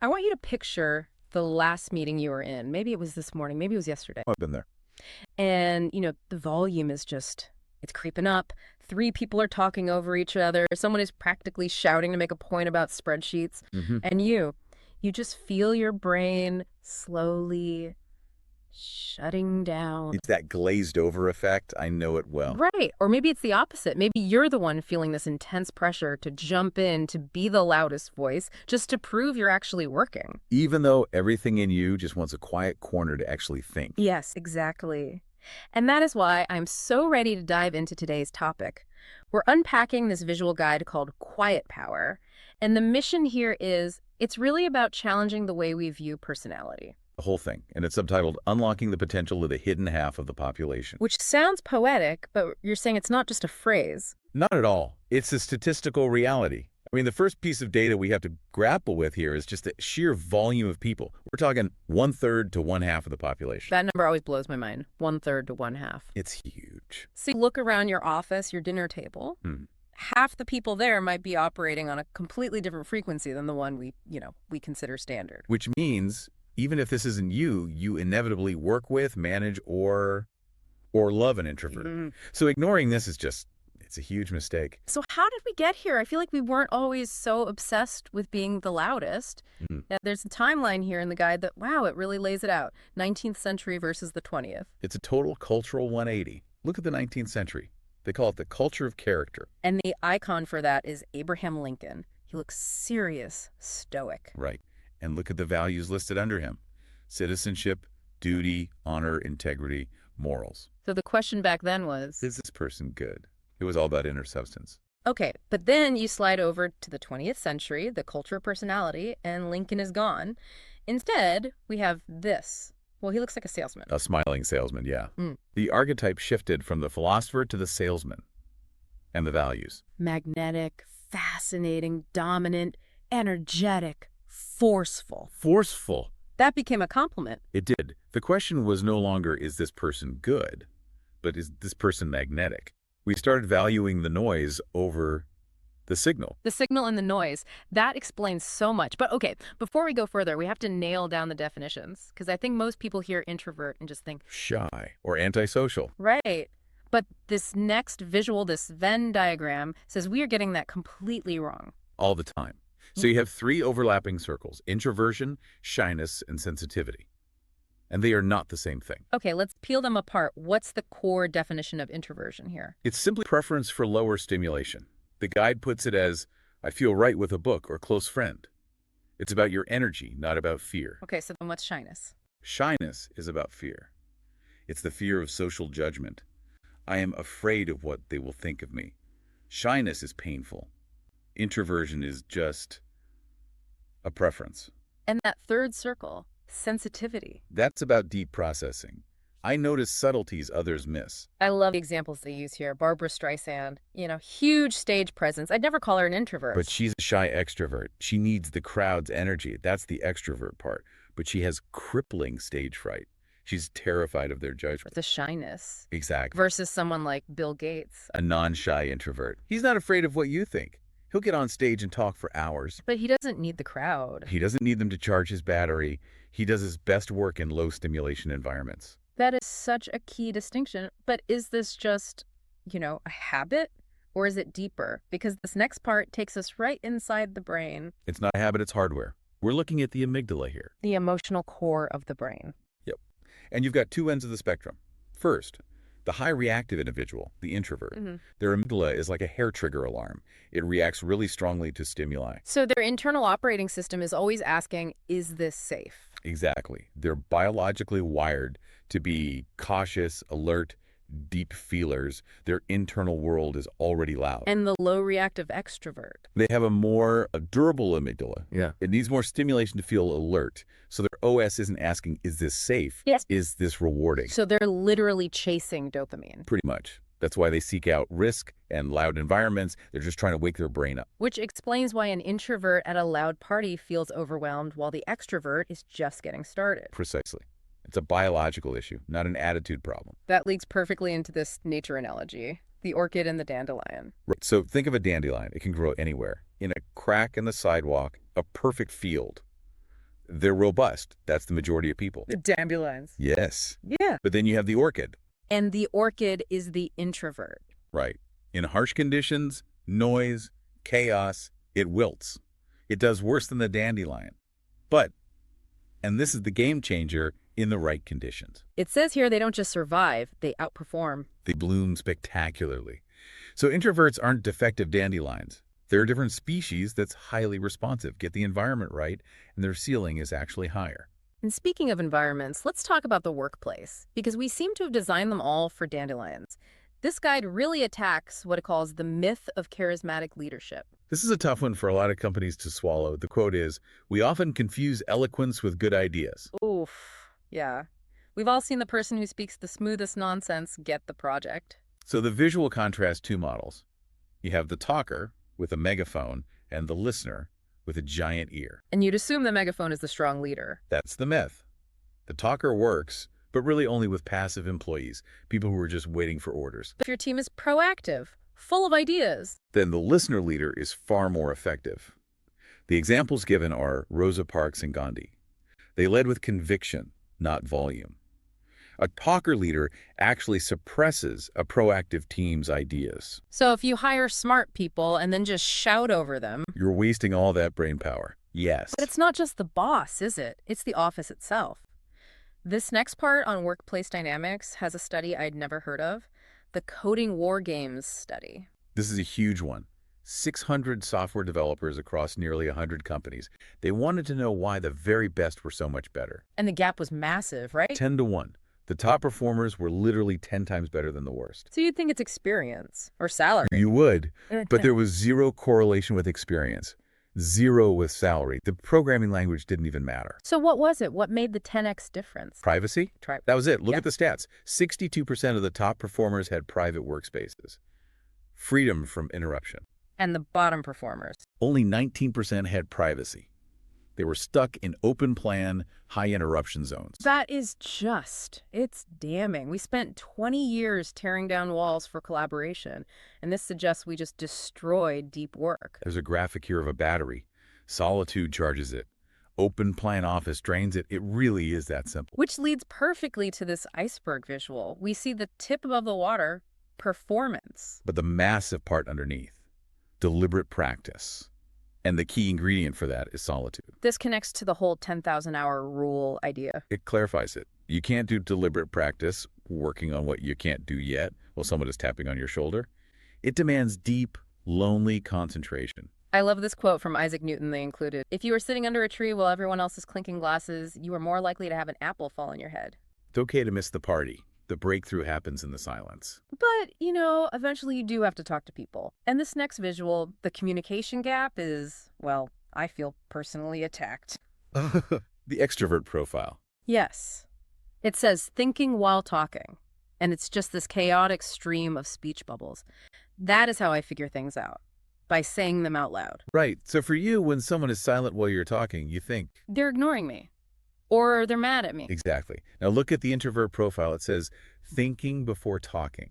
I want you to picture the last meeting you were in. Maybe it was this morning, maybe it was yesterday. I've been there. And, the volume is it's creeping up. Three people are talking over each other. Someone is practically shouting to make a point about spreadsheets. And you just feel your brain slowly shutting down. It's that glazed over effect. I know it well. Right. Or maybe it's the opposite. Maybe you're the one feeling this intense pressure to jump in, to be the loudest voice, just to prove you're actually working. Even though everything in you just wants a quiet corner to actually think. Yes, exactly. And that is why I'm so ready to dive into today's topic. We're unpacking this visual guide called Quiet Power. And the mission here is, it's really about challenging the way we view personality. The whole thing. And it's subtitled Unlocking the Potential of the Hidden Half of the Population. Which sounds poetic, but you're saying it's not just a phrase. Not at all. It's a statistical reality. I mean, the first piece of data we have to grapple with here is just the sheer volume of people. We're talking 1/3 to 1/2 of the population. That number always blows my mind. 1/3 to 1/2. It's huge. So you look around your office, your dinner table. Half the people there might be operating on a completely different frequency than the one we consider standard. Which means, even if this isn't you, you inevitably work with, manage, or love an introvert. So ignoring this is it's a huge mistake. So how did we get here? I feel like we weren't always so obsessed with being the loudest. Now, there's a timeline here in the guide that, wow, it really lays it out. 19th century versus the 20th. It's a total cultural 180. Look at the 19th century. They call it the culture of character. And the icon for that is Abraham Lincoln. He looks serious, stoic. Right. And look at the values listed under him. Citizenship, duty, honor, integrity, morals. So the question back then was, is this person good? It was all about inner substance. Okay, but then you slide over to the 20th century, the culture of personality, and Lincoln is gone. Instead, we have this. Well, he looks like a salesman. A smiling salesman, yeah. The archetype shifted from the philosopher to the salesman. And the values. Magnetic, fascinating, dominant, energetic, forceful. Forceful. That became a compliment. It did. The question was no longer, is this person good? But is this person magnetic? We started valuing the noise over the signal. The signal and the noise. That explains so much. But okay, before we go further, we have to nail down the definitions. Because I think most people hear introvert and just think shy or antisocial. Right. But this next visual, this Venn diagram, says we are getting that completely wrong. All the time. So you have 3 overlapping circles: introversion, shyness, and sensitivity. And they are not the same thing. Okay, let's peel them apart. What's the core definition of introversion here? It's simply preference for lower stimulation. The guide puts it as, I feel right with a book or close friend. It's about your energy, not about fear. Okay, so then what's shyness? Shyness is about fear. It's the fear of social judgment. I am afraid of what they will think of me. Shyness is painful. Introversion is just a preference. And that third circle, sensitivity. That's about deep processing. I notice subtleties others miss. I love the examples they use here. Barbara Streisand, huge stage presence. I'd never call her an introvert. But she's a shy extrovert. She needs the crowd's energy. That's the extrovert part. But she has crippling stage fright. She's terrified of their judgment. It's a shyness. Exactly. Versus someone like Bill Gates. A non-shy introvert. He's not afraid of what you think. He'll get on stage and talk for hours. But he doesn't need the crowd. He doesn't need them to charge his battery. He does his best work in low-stimulation environments. That is such a key distinction. But is this just, a habit? Or is it deeper? Because this next part takes us right inside the brain. It's not a habit, it's hardware. We're looking at the amygdala here. The emotional core of the brain. Yep. And you've got 2 ends of the spectrum. First, the high reactive individual, the introvert. Their amygdala is like a hair trigger alarm. It reacts really strongly to stimuli. So their internal operating system is always asking, is this safe? Exactly. They're biologically wired to be cautious, alert, deep feelers. Their internal world is already loud. And the low reactive extrovert. They have a more durable amygdala. Yeah. It needs more stimulation to feel alert. So their OS isn't asking, is this safe? Yes. Is this rewarding? So they're literally chasing dopamine. Pretty much. That's why they seek out risk and loud environments. They're just trying to wake their brain up. Which explains why an introvert at a loud party feels overwhelmed while the extrovert is just getting started. Precisely. It's a biological issue, not an attitude problem. That leads perfectly into this nature analogy, the orchid and the dandelion. Right. So think of a dandelion. It can grow anywhere. In a crack in the sidewalk, a perfect field. They're robust. That's the majority of people. The dandelions. Yes. Yeah. But then you have the orchid. And the orchid is the introvert. Right. In harsh conditions, noise, chaos, it wilts. It does worse than the dandelion. But, and this is the game changer, in the right conditions. It says here they don't just survive, they outperform. They bloom spectacularly. So introverts aren't defective dandelions. They're a different species that's highly responsive, get the environment right, and their ceiling is actually higher. And speaking of environments, let's talk about the workplace, because we seem to have designed them all for dandelions. This guide really attacks what it calls the myth of charismatic leadership. This is a tough one for a lot of companies to swallow. The quote is, "We often confuse eloquence with good ideas." Oof. Yeah. We've all seen the person who speaks the smoothest nonsense get the project. So the visual contrasts two models. You have the talker with a megaphone and the listener with a giant ear. And you'd assume the megaphone is the strong leader. That's the myth. The talker works, but really only with passive employees, people who are just waiting for orders. If your team is proactive, full of ideas, Then the listener leader is far more effective. The examples given are Rosa Parks and Gandhi. They led with conviction, not volume. A talker leader actually suppresses a proactive team's ideas. So if you hire smart people and then just shout over them. You're wasting all that brain power. Yes. But it's not just the boss, is it? It's the office itself. This next part on workplace dynamics has a study I'd never heard of, the Coding War Games study. This is a huge one. 600 software developers across nearly 100 companies. They wanted to know why the very best were so much better. And the gap was massive, right? 10 to 1. The top performers were literally 10 times better than the worst. So you'd think it's experience or salary. You would, but there was zero correlation with experience. Zero with salary. The programming language didn't even matter. So what was it? What made the 10x difference? Privacy? Try. That was it. Look Yep. at the stats. 62% of the top performers had private workspaces. Freedom from interruption. And the bottom performers. Only 19% had privacy. They were stuck in open plan, high interruption zones. That is it's damning. We spent 20 years tearing down walls for collaboration, and this suggests we just destroyed deep work. There's a graphic here of a battery. Solitude charges it. Open plan office drains it. It really is that simple. Which leads perfectly to this iceberg visual. We see the tip above the water, performance. But the massive part underneath, deliberate practice. And the key ingredient for that is solitude. This connects to the whole 10,000-hour rule idea. It clarifies it. You can't do deliberate practice, working on what you can't do yet, while someone is tapping on your shoulder. It demands deep, lonely concentration. I love this quote from Isaac Newton they included. If you are sitting under a tree while everyone else is clinking glasses, you are more likely to have an apple fall on your head. It's okay to miss the party. The breakthrough happens in the silence. But, eventually you do have to talk to people. And this next visual, the communication gap is, well, I feel personally attacked. The extrovert profile. Yes. It says thinking while talking. And it's just this chaotic stream of speech bubbles. That is how I figure things out. By saying them out loud. Right. So for you, when someone is silent while you're talking, you think, they're ignoring me. Or they're mad at me. Exactly. Now look at the introvert profile. It says thinking before talking.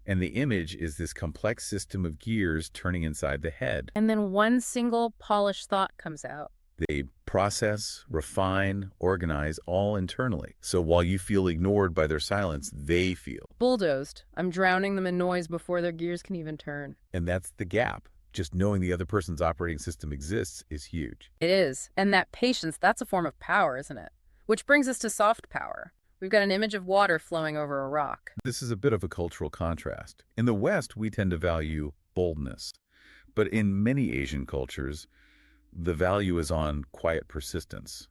And the image is this complex system of gears turning inside the head. And then one single polished thought comes out. They process, refine, organize all internally. So while you feel ignored by their silence, they feel. Bulldozed. I'm drowning them in noise before their gears can even turn. And that's the gap. Just knowing the other person's operating system exists is huge. It is. And that patience, that's a form of power, isn't it? Which brings us to soft power. We've got an image of water flowing over a rock. This is a bit of a cultural contrast. In the West, we tend to value boldness. But in many Asian cultures, the value is on quiet persistence.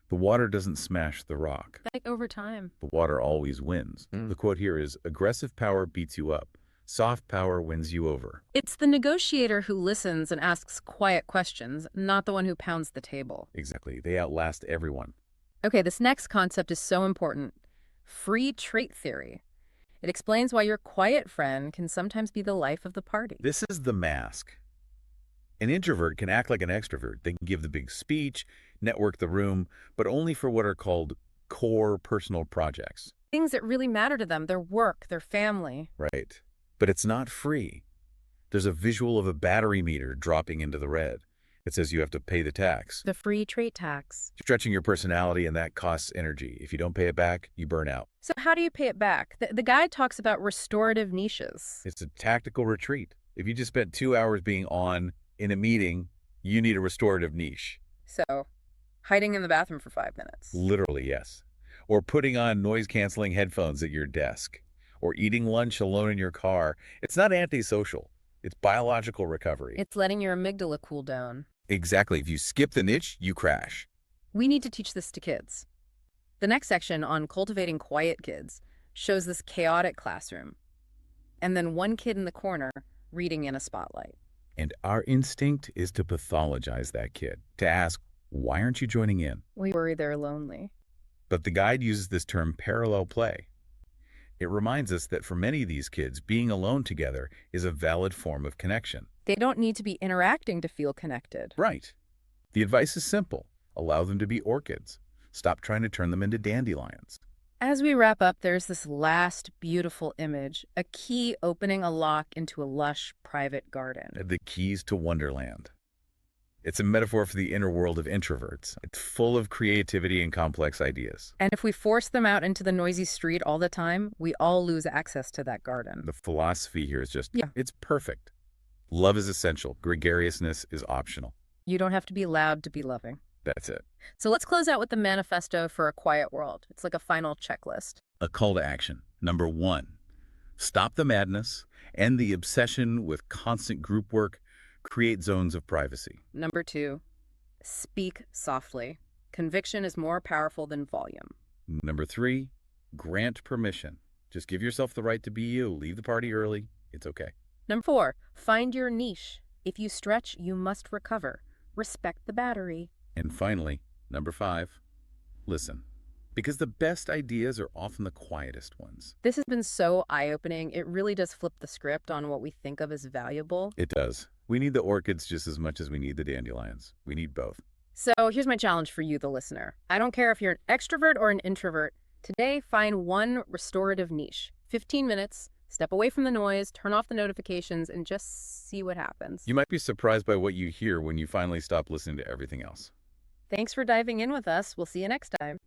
The water doesn't smash the rock. Like over time. The water always wins. The quote here is, aggressive power beats you up. Soft power wins you over. It's the negotiator who listens and asks quiet questions, not the one who pounds the table. Exactly. They outlast everyone. Okay, this next concept is so important. Free trait theory. It explains why your quiet friend can sometimes be the life of the party. This is the mask. An introvert can act like an extrovert. They can give the big speech, network the room, but only for what are called core personal projects. Things that really matter to them, their work, their family. Right. But it's not free. There's a visual of a battery meter dropping into the red. It says you have to pay the tax. The free trait tax. Stretching your personality, and that costs energy. If you don't pay it back, you burn out. So how do you pay it back? The guide talks about restorative niches. It's a tactical retreat. If you just spent 2 hours being on in a meeting, you need a restorative niche. So, hiding in the bathroom for 5 minutes. Literally, yes. Or putting on noise-canceling headphones at your desk. Or eating lunch alone in your car. It's not antisocial. It's biological recovery. It's letting your amygdala cool down. Exactly. If you skip the niche, you crash. We need to teach this to kids. The next section on cultivating quiet kids shows this chaotic classroom. And then one kid in the corner reading in a spotlight. And our instinct is to pathologize that kid, to ask, why aren't you joining in? We worry they're lonely. But the guide uses this term parallel play. It reminds us that for many of these kids, being alone together is a valid form of connection. They don't need to be interacting to feel connected. Right. The advice is simple. Allow them to be orchids. Stop trying to turn them into dandelions. As we wrap up, there's this last beautiful image, a key opening a lock into a lush, private garden. The keys to Wonderland. It's a metaphor for the inner world of introverts. It's full of creativity and complex ideas. And if we force them out into the noisy street all the time, we all lose access to that garden. The philosophy here is just, Yeah. It's perfect. Love is essential. Gregariousness is optional. You don't have to be loud to be loving. That's it. So let's close out with the manifesto for a quiet world. It's like a final checklist. A call to action. Number 1, stop the madness, end the obsession with constant group work, create zones of privacy. Number 2, speak softly. Conviction is more powerful than volume. Number 3, grant permission. Just give yourself the right to be you. Leave the party early. It's okay. Number 4, find your niche. If you stretch, you must recover. Respect the battery. And finally, number 5, listen. Because the best ideas are often the quietest ones. This has been so eye-opening. It really does flip the script on what we think of as valuable. It does. We need the orchids just as much as we need the dandelions. We need both. So here's my challenge for you, the listener. I don't care if you're an extrovert or an introvert. Today, find one restorative niche. 15 minutes, step away from the noise, turn off the notifications, and just see what happens. You might be surprised by what you hear when you finally stop listening to everything else. Thanks for diving in with us. We'll see you next time.